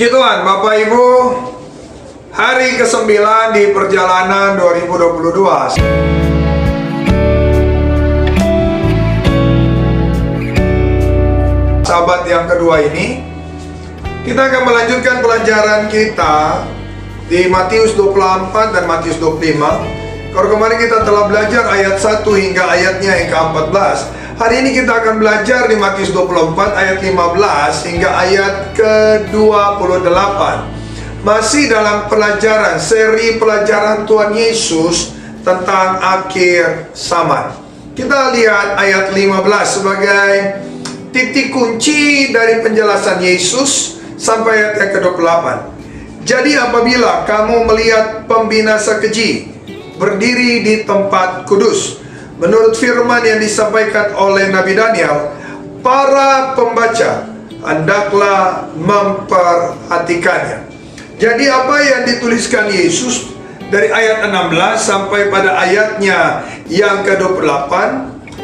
Puji Tuhan, Bapak Ibu, hari ke-9 di perjalanan 2022. Sahabat yang kedua ini, kita akan melanjutkan pelajaran kita di Matius 24 dan Matius 25. Kalau kemarin kita telah belajar ayat 1 hingga ayatnya yang ke-14. Hari ini kita akan belajar di Matius 24 ayat 15 hingga ayat ke-28. Masih dalam pelajaran, seri pelajaran Tuhan Yesus tentang akhir zaman. Kita lihat ayat 15 sebagai titik kunci dari penjelasan Yesus sampai ayat yang ke-28. Jadi apabila kamu melihat pembinasa keji berdiri di tempat kudus, menurut firman yang disampaikan oleh Nabi Daniel, para pembaca hendaklah memperhatikannya. Jadi apa yang dituliskan Yesus dari ayat 16 sampai pada ayatnya yang ke-28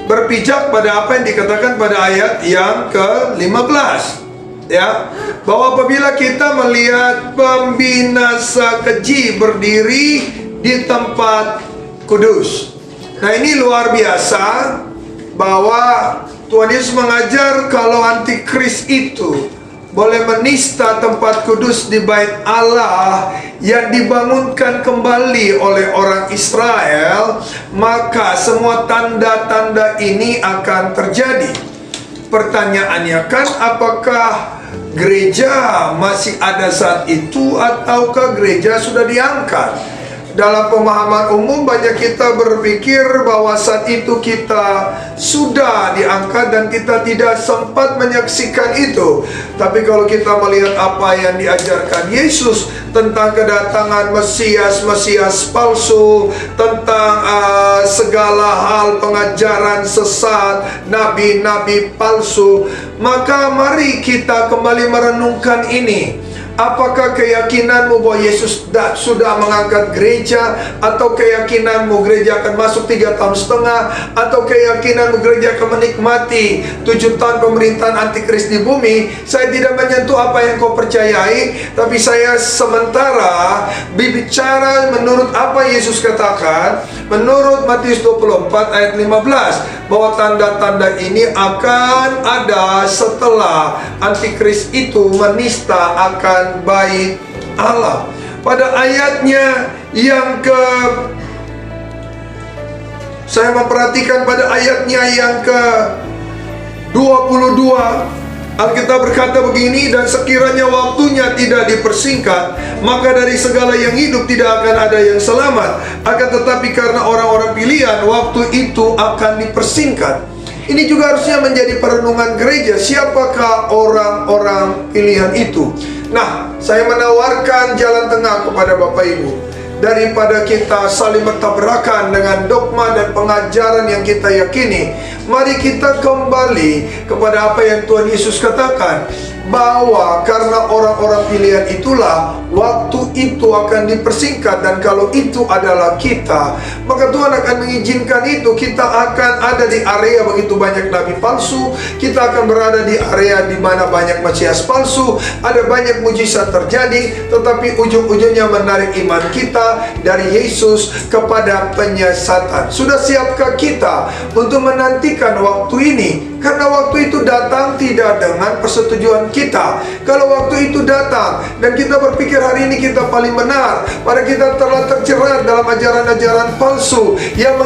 berpijak pada apa yang dikatakan pada ayat yang ke-15, ya, bahwa apabila kita melihat pembinasa keji berdiri di tempat kudus. Nah, ini luar biasa bahwa Tuhan Yesus mengajar kalau antikris itu boleh menista tempat kudus di bait Allah yang dibangunkan kembali oleh orang Israel, maka semua tanda-tanda ini akan terjadi. Pertanyaannya kan, apakah gereja masih ada saat itu ataukah gereja sudah diangkat? Dalam pemahaman umum banyak kita berpikir bahwa saat itu kita sudah diangkat dan kita tidak sempat menyaksikan itu. Tapi kalau kita melihat apa yang diajarkan Yesus tentang kedatangan Mesias palsu, tentang segala hal pengajaran sesat, nabi-nabi palsu, maka mari kita kembali merenungkan ini. Apakah keyakinanmu bahwa Yesus sudah mengangkat gereja, atau keyakinanmu gereja akan masuk 3,5 tahun, atau keyakinanmu gereja akan menikmati 7 tahun pemerintahan antikris di bumi? Saya tidak menyentuh apa yang kau percayai, tapi saya sementara berbicara menurut apa Yesus katakan, menurut Matius 24 ayat 15, bahwa tanda-tanda ini akan ada setelah antikris itu menista akan bait Allah. Pada ayatnya yang saya memperhatikan pada ayatnya yang ke-22, Alkitab berkata begini, dan sekiranya waktunya tidak dipersingkat, maka dari segala yang hidup tidak akan ada yang selamat. Akan tetapi karena orang-orang pilihan, waktu itu akan dipersingkat. Ini juga harusnya menjadi perenungan gereja. Siapakah orang-orang pilihan itu? Nah, saya menawarkan jalan tengah kepada Bapak Ibu. Daripada kita saling bertabrakan dengan dogma dan pengajaran yang kita yakini, mari kita kembali kepada apa yang Tuhan Yesus katakan, bahwa karena orang-orang pilihan itulah waktu itu akan dipersingkat. Dan kalau itu adalah kita, maka Tuhan akan mengizinkan itu. Kita akan ada di area begitu banyak nabi palsu, kita akan berada di area di mana banyak Mesias palsu, ada banyak mujizat terjadi, tetapi ujung-ujungnya menarik iman kita dari Yesus kepada penyesatan. Sudah siapkah kita untuk menantikan waktu ini? Karena waktu itu datang tidak dengan persetujuan kita. Kalau waktu itu datang dan kita berpikir hari ini kita paling benar, pada kita telah terjerat dalam ajaran-ajaran palsu yang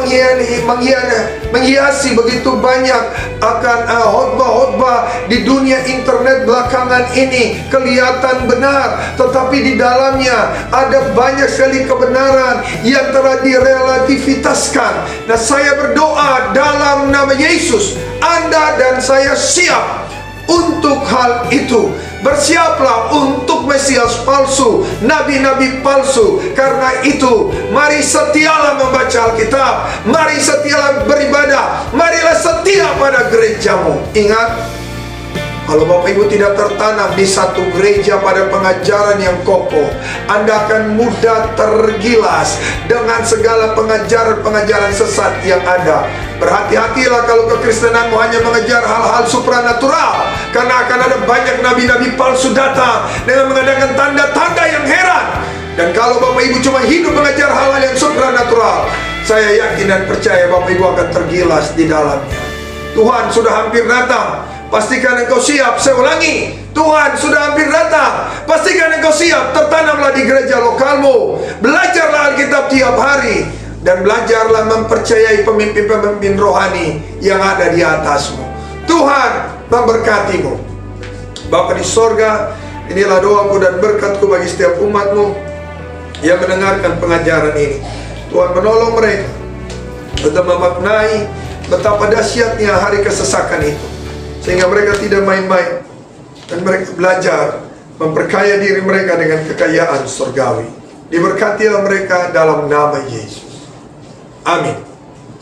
menghiasi begitu banyak akan khotbah-khotbah di dunia internet belakangan ini, kelihatan benar, tetapi di dalamnya ada banyak sekali kebenaran yang telah direlativitaskan. Nah, saya berdoa dalam nama Yesus, Anda dan saya siap untuk hal itu. Bersiaplah untuk Mesias palsu, nabi-nabi palsu. Karena itu, mari setialah membaca Alkitab, mari setialah beribadah, marilah setia pada gerejamu. Ingat, kalau Bapak Ibu tidak tertanam di satu gereja pada pengajaran yang kokoh, Anda akan mudah tergilas dengan segala pengajaran-pengajaran sesat yang ada. Berhati-hatilah kalau kekristenanmu hanya mengejar hal-hal supranatural. Karena akan ada banyak nabi-nabi palsu datang dengan mengadakan tanda-tanda yang heran. Dan kalau Bapak Ibu cuma hidup mengajar hal-hal yang supranatural, saya yakin dan percaya Bapak Ibu akan tergilas di dalamnya. Tuhan sudah hampir datang. Pastikan engkau siap. Saya ulangi, Tuhan sudah hampir datang. Pastikan engkau siap. Tertanamlah di gereja lokalmu. Belajarlah Alkitab tiap hari. Dan belajarlah mempercayai pemimpin-pemimpin rohani yang ada di atasmu. Tuhan memberkatimu. Bapa di sorga, inilah doaku dan berkatku bagi setiap umatmu yang mendengarkan pengajaran ini. Tuhan menolong mereka untuk memaknai betapa dahsyatnya hari kesesakan itu, sehingga mereka tidak main-main dan mereka belajar memperkaya diri mereka dengan kekayaan surgawi. Diberkatilah mereka dalam nama Yesus. Amin.